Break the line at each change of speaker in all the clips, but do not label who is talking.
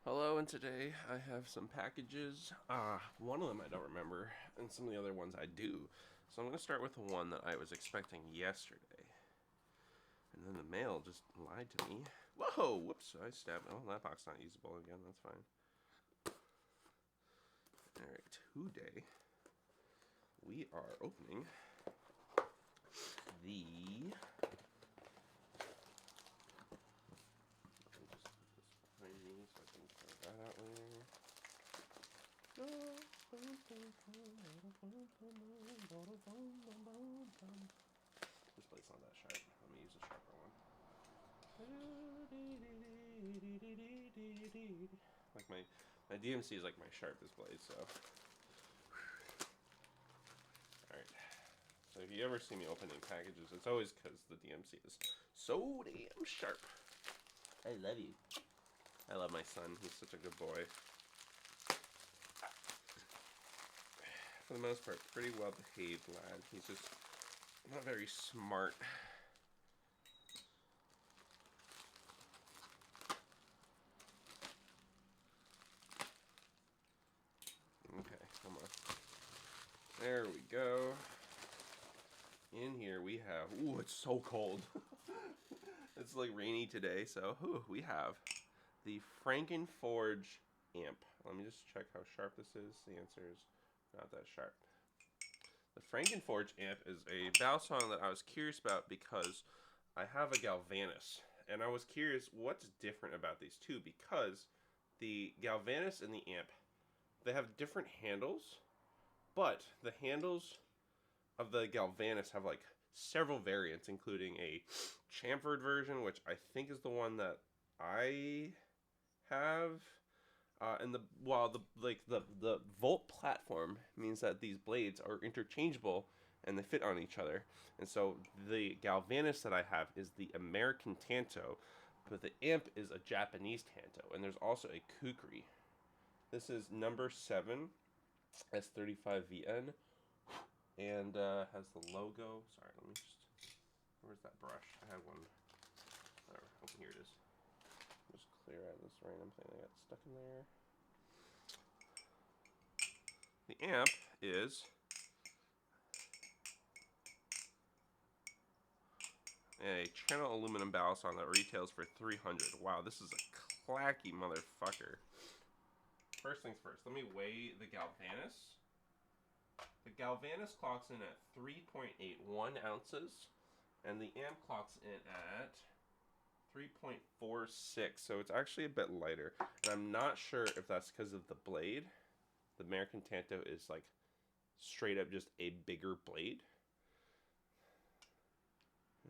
Hello, and today I have some packages. One of them I don't remember, and some of the other ones I do. So I'm going to start with the one that I was expecting yesterday. And then the mail just lied to me. Whoa! Whoops, I stabbed. Oh, that box's not usable again. That's fine. Alright, today we are opening the. Let me just put this behind me so I can throw that out later. This blade's not that sharp. Let me use a sharper one. Like my DMC is like my sharpest blade, so. Alright. So if you ever see me opening packages, it's always because the DMC is so damn sharp. I love you. I love my son. He's such a good boy. For the most part, pretty well behaved lad. He's just not very smart. Okay, come on. There we go. In here we have, ooh, it's so cold. It's like rainy today, so we have the Frakenforge amp. Let me just check how sharp this is. The answer is not that sharp. The Frakenforge amp is a Balisong that I was curious about because I have a Galvanus, and I was curious what's different about these two because the Galvanus and the amp, they have different handles, but the handles of the Galvanus have like several variants, including a chamfered version, which I think is the one that I have. And the Volt platform means that these blades are interchangeable and they fit on each other. And so the Galvanus that I have is the American Tanto, but the amp is a Japanese Tanto, and there's also a Kukri. This is number 7 S35VN, and has the logo. Sorry, let me just. Where's that brush? I had one. Oh, here it is. Just clear out this random thing that got stuck in there. The amp is a channel aluminum Balisong that retails for $300. Wow, this is a clacky motherfucker. First things first, let me weigh the Galvanus. The Galvanus clocks in at 3.81 ounces, and the amp clocks in at 3.46, so it's actually a bit lighter. And I'm not sure if that's because of the blade. The American Tanto is like straight up just a bigger blade.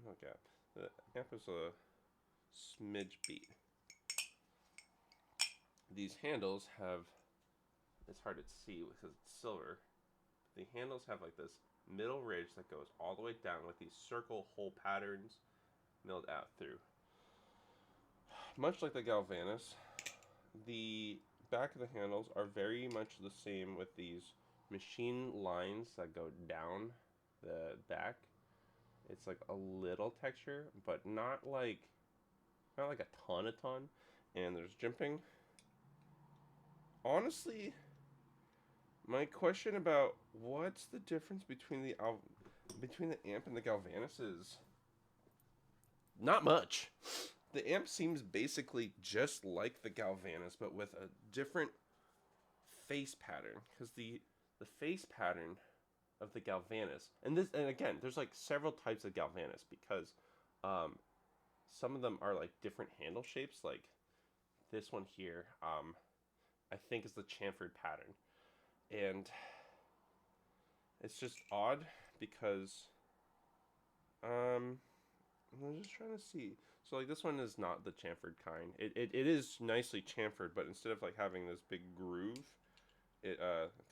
Okay, the amp is a smidge beat. These handles have, it's hard to see because it's silver. The handles have like this middle ridge that goes all the way down with these circle hole patterns milled out through. Much like the Galvanus, the back of the handles are very much the same with these machine lines that go down the back. It's like a little texture, but not like a ton. And there's jimping. Honestly, my question about what's the difference between the amp and the Galvanus is not much. The amp seems basically just like the Galvanus, but with a different face pattern. Because the face pattern of the Galvanus, and again, there's like several types of Galvanus because some of them are like different handle shapes. Like this one here, I think is the chamfered pattern, and it's just odd because I'm just trying to see. So like this one is not the chamfered kind. It is nicely chamfered, but instead of like having this big groove, it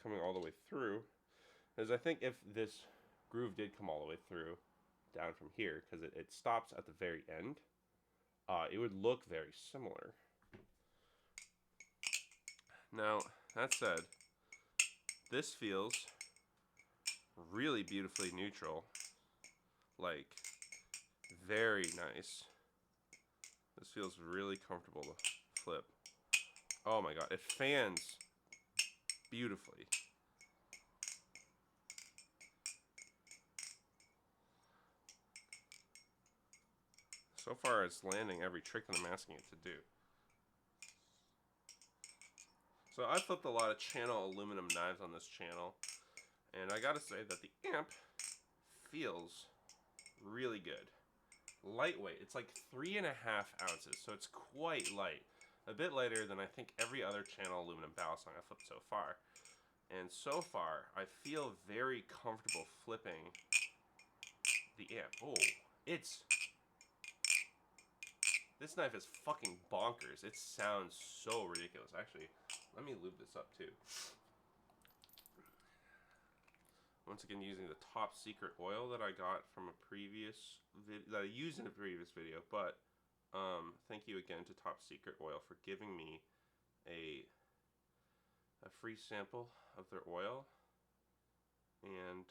coming all the way through, is I think if this groove did come all the way through, down from here, because it stops at the very end, it would look very similar. Now, that said, this feels really beautifully neutral. Like, very nice. This feels really comfortable to flip. Oh my god, it fans beautifully. So far, it's landing every trick that I'm asking it to do. So I flipped a lot of channel aluminum knives on this channel, and I gotta say that the amp feels really good. Lightweight, it's like 3.5 ounces, so it's quite light. A bit lighter than I think every other channel aluminum Balisong I've flipped so far. And so far, I feel very comfortable flipping the amp. Oh, this knife is fucking bonkers. It sounds so ridiculous. Actually, let me lube this up too. Once again, using the top secret oil that I got from a previous that I used in a previous video. But thank you again to Top Secret Oil for giving me a free sample of their oil. And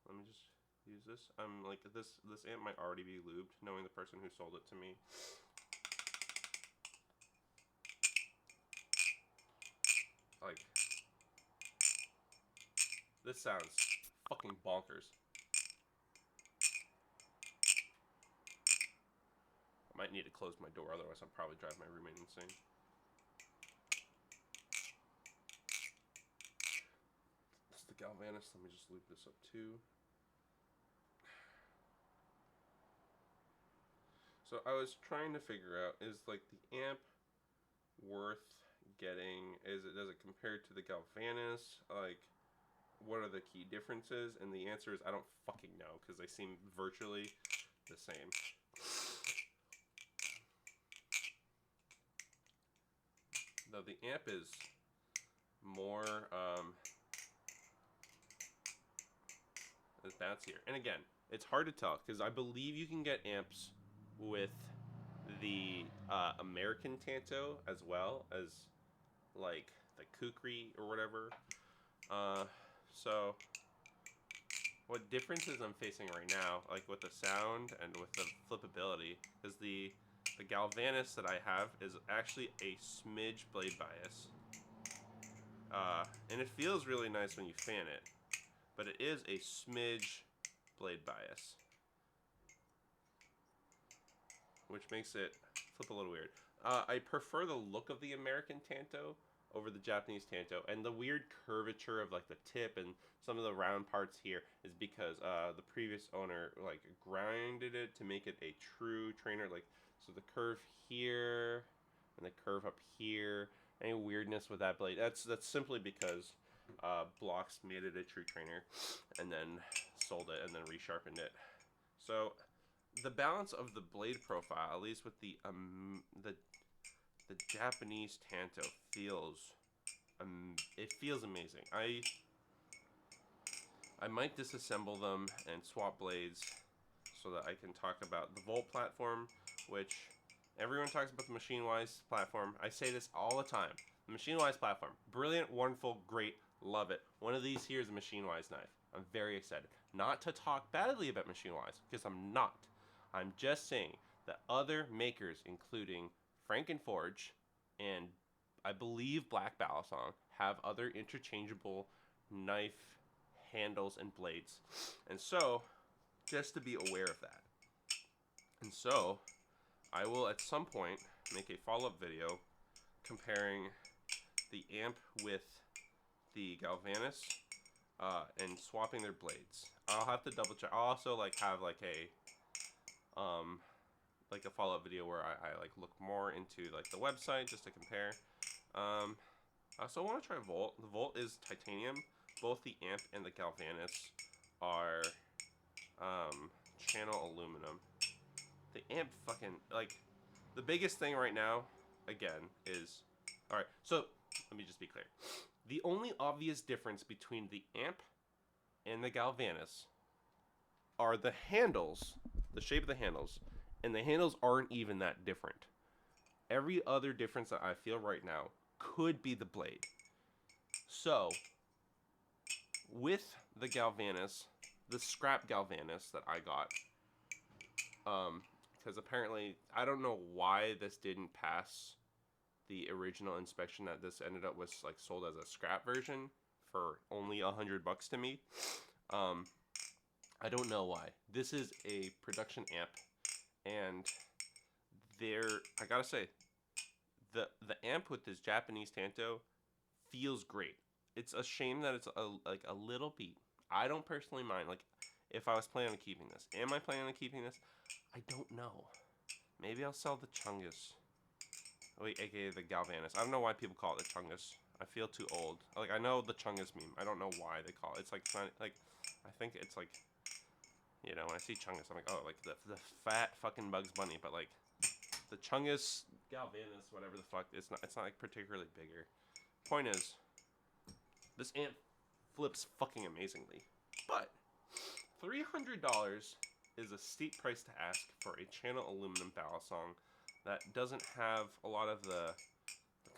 let me just use this. I'm like this amp might already be lubed, knowing the person who sold it to me. Like, this sounds fucking bonkers. I might need to close my door, otherwise I'll probably drive my roommate insane. This is the Galvanus. Let me just lube this up too. So I was trying to figure out, is like the amp worth getting? Does it compare to the Galvanus? Like, what are the key differences? And the answer is I don't fucking know, because they seem virtually the same. Though the amp is more is bouncier. And again, it's hard to tell, because I believe you can get amps with the American Tanto as well as like the Kukri or whatever. So what differences I'm facing right now, like with the sound and with the flippability, is the Galvanus that I have is actually a smidge blade bias. And it feels really nice when you fan it, but it is a smidge blade bias, which makes it flip a little weird. I prefer the look of the American Tanto over the Japanese Tanto, and the weird curvature of like the tip and some of the round parts here is because the previous owner like grinded it to make it a true trainer. Like, so the curve here and the curve up here, any weirdness with that blade, that's simply because Blocks made it a true trainer and then sold it and then resharpened it. So the balance of the blade profile, at least with the Japanese Tanto, feels it feels amazing. I might disassemble them and swap blades so that I can talk about the Volt platform, which everyone talks about the Machine-Wise platform. I say this all the time. The Machine-Wise platform, brilliant, wonderful, great, love it. One of these here is a Machine-Wise knife. I'm very excited. Not to talk badly about Machine-Wise, because I'm not. I'm just saying that other makers, including Frakenforge and I believe Black Balisong, have other interchangeable knife handles and blades. And so, just to be aware of that. And so, I will at some point make a follow-up video comparing the amp with the Galvanus and swapping their blades. I'll have to double check. I'll also like have like a follow-up video where I like look more into like the website just to compare. I also want to try Volt. The Volt is titanium. Both the amp and the Galvanus are channel aluminum. The amp fucking, like, the biggest thing right now, again, is, alright, so, let me just be clear. The only obvious difference between the amp and the Galvanus are the handles, the shape of the handles, and the handles aren't even that different. Every other difference that I feel right now could be the blade. So, with the Galvanus, the scrap Galvanus that I got, because apparently, I don't know why this didn't pass the original inspection that this ended up was like sold as a scrap version for only $100 to me. I don't know why. This is a production amp, and I gotta say, the amp with this Japanese tanto feels great. It's a shame that it's like a little beat. I don't personally mind. Like, if I was planning on keeping this, am I planning on keeping this? I don't know. Maybe I'll sell the Chungus. Wait, aka the Galvanus. I don't know why people call it the Chungus. I feel too old. Like, I know the Chungus meme. I don't know why they call it. It's like I think it's like, you know, when I see Chungus, I'm like, oh, like the fat fucking Bugs Bunny. But like the Chungus Galvanus, whatever the fuck, it's not like particularly bigger. Point is, this amp flips fucking amazingly, but $300 is a steep price to ask for a channel aluminum Balisong that doesn't have a lot of the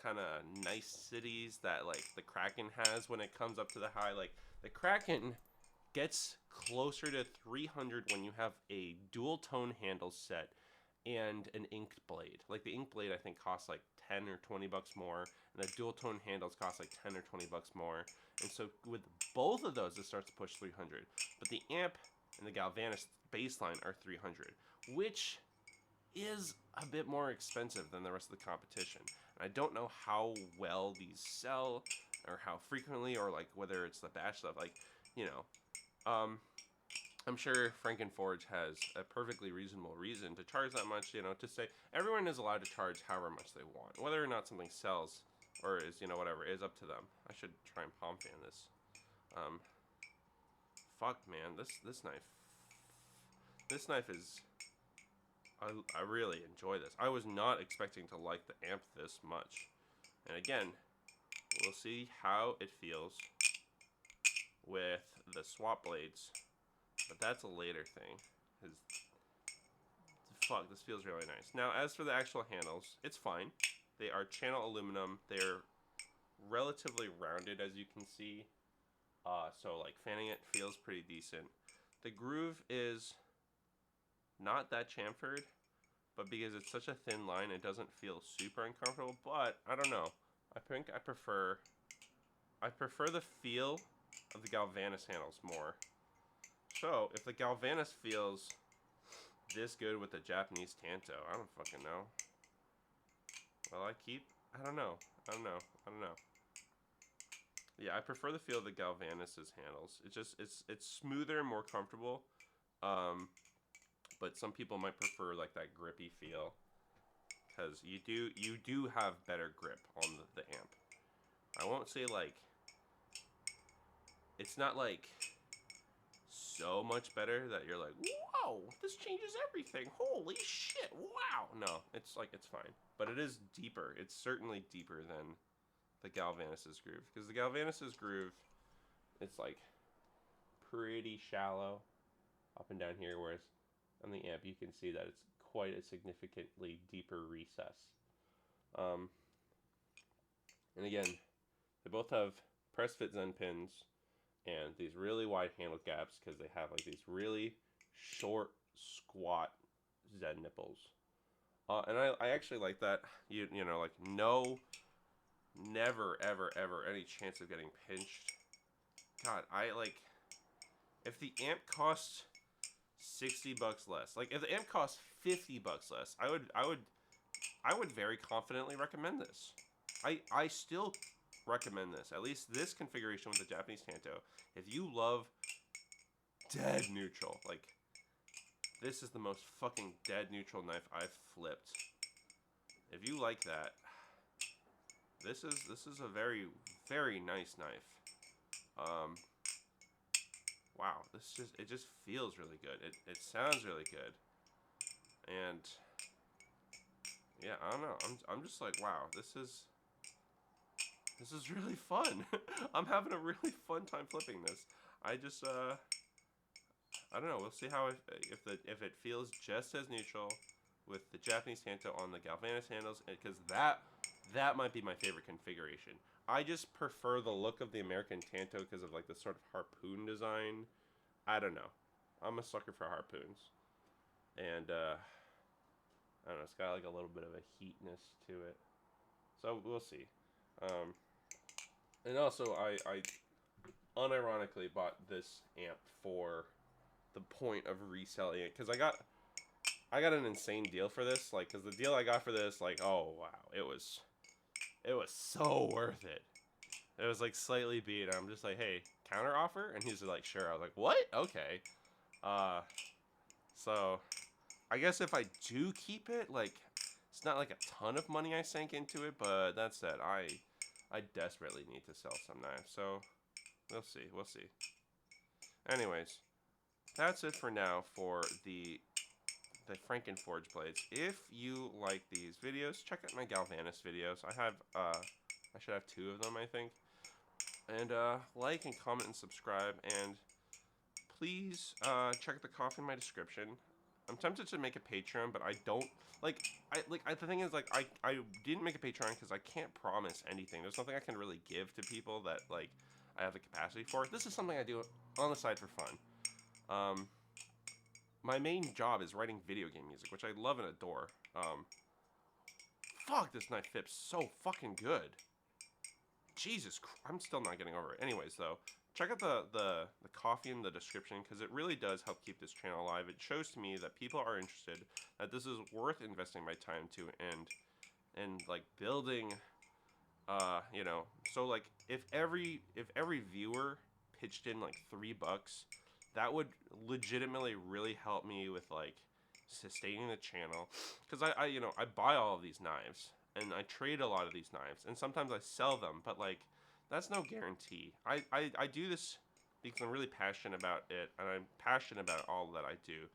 kind of niceties that like the Kraken has when it comes up to the high. Like the Kraken gets closer to 300 when you have a dual tone handle set and an inked blade. Like the inked blade I think costs like 10 or 20 bucks more, and the dual tone handles cost like 10 or 20 bucks more. And so with both of those, it starts to push 300. But the amp and the Galvanus baseline are 300, which is a bit more expensive than the rest of the competition. And I don't know how well these sell, or how frequently, or like whether it's the batch stuff. Like, you know, I'm sure Frakenforge has a perfectly reasonable reason to charge that much, you know, to say everyone is allowed to charge however much they want. Whether or not something sells or is, you know, whatever, is up to them. I should try and palm fan this. Fuck, man, this knife is, I really enjoy this. I was not expecting to like the amp this much. And again, we'll see how it feels with the swap blades. But that's a later thing. Fuck, this feels really nice. Now, as for the actual handles, it's fine. They are channel aluminum. They're relatively rounded, as you can see. So, like, fanning it feels pretty decent. The groove is not that chamfered, but because it's such a thin line, it doesn't feel super uncomfortable. But, I don't know. I think I prefer the feel of the Galvanus handles more. So, if the Galvanus feels this good with the Japanese tanto, I don't fucking know. Well, I don't know. Yeah, I prefer the feel of the Galvanus's handles. It's smoother, more comfortable. But some people might prefer like that grippy feel, because you do have better grip on the amp. I won't say like it's not like so much better that you're like, whoa, this changes everything. Holy shit, wow. No, it's like, it's fine. But it is deeper. It's certainly deeper than the Galvanus's groove. Because the Galvanus's groove, it's like pretty shallow up and down here, whereas on the amp you can see that it's quite a significantly deeper recess. And again, they both have press fit Zen pins and these really wide handle gaps because they have like these really short, squat Zen nipples. And I actually like that. You know, like never, ever, ever any chance of getting pinched. God, if the amp costs $60 less, like if the amp costs $50 less, I would very confidently recommend this. I still recommend this, at least this configuration with the Japanese tanto. If you love dead neutral, like this is the most fucking dead neutral knife I've flipped. If you like that, this is a very, very nice knife. Wow, it just feels really good. It sounds really good. And yeah, I don't know. I'm just like, wow, this is really fun. I'm having a really fun time flipping this. I don't know. We'll see how if it feels just as neutral with the Japanese tanto on the Galvanus handles, because that might be my favorite configuration. I just prefer the look of the American tanto because of like the sort of harpoon design. I don't know. I'm a sucker for harpoons, and I don't know. It's got like a little bit of a heatness to it. So we'll see. And also, I unironically bought this amp for the point of reselling it, because I got an insane deal for this. Like, because the deal I got for this, like, oh wow, it was so worth it. It was like slightly beat. I'm just like, hey, counter offer, and he's like, sure. I was like, what? Okay. So I guess if I do keep it, like, it's not like a ton of money I sank into it, but that said, I desperately need to sell some knives. So we'll see. We'll see. Anyways, that's it for now for the Frakenforge blades. If you like these videos, check out my Galvanus videos. I should have 2 of them, I think. And like and comment and subscribe, and please check the coffee in my description. I'm tempted to make a Patreon, but I don't the thing is, like, I didn't make a Patreon because I can't promise anything. There's nothing I can really give to people that, like, I have the capacity for. This is something I do on the side for fun. My main job is writing video game music, which I love and adore. Fuck, this knife fits so fucking good. Jesus Christ, I'm still not getting over it. Anyways, though, check out the coffee in the description, because it really does help keep this channel alive. It shows to me that people are interested, that this is worth investing my time to, and like building, you know. So like, if every viewer pitched in like $3, that would legitimately really help me with like sustaining the channel, because I you know, I buy all of these knives and I trade a lot of these knives, and sometimes I sell them, but like, that's no guarantee. I do this because I'm really passionate about it, and I'm passionate about all that I do.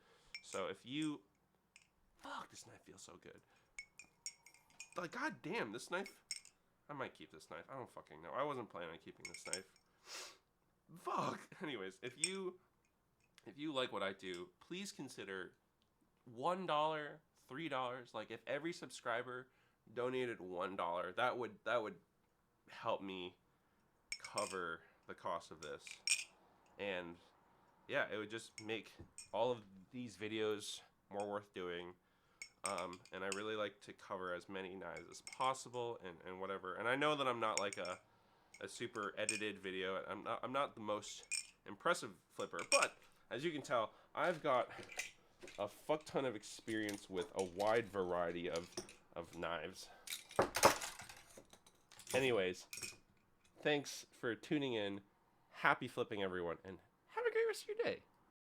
So if you, fuck, this knife feels so good. Like, god damn, this knife, I might keep this knife. I don't fucking know. I wasn't planning on keeping this knife. Fuck. Anyways, if you like what I do, please consider $1, $3. Like, if every subscriber donated $1, that would help me cover the cost of this. And yeah, it would just make all of these videos more worth doing. And I really like to cover as many knives as possible, and whatever. And I know that I'm not like a super edited video. I'm not the most impressive flipper, but as you can tell, I've got a fuck ton of experience with a wide variety of knives. Anyways, thanks for tuning in. Happy flipping, everyone, and have a great rest of your day.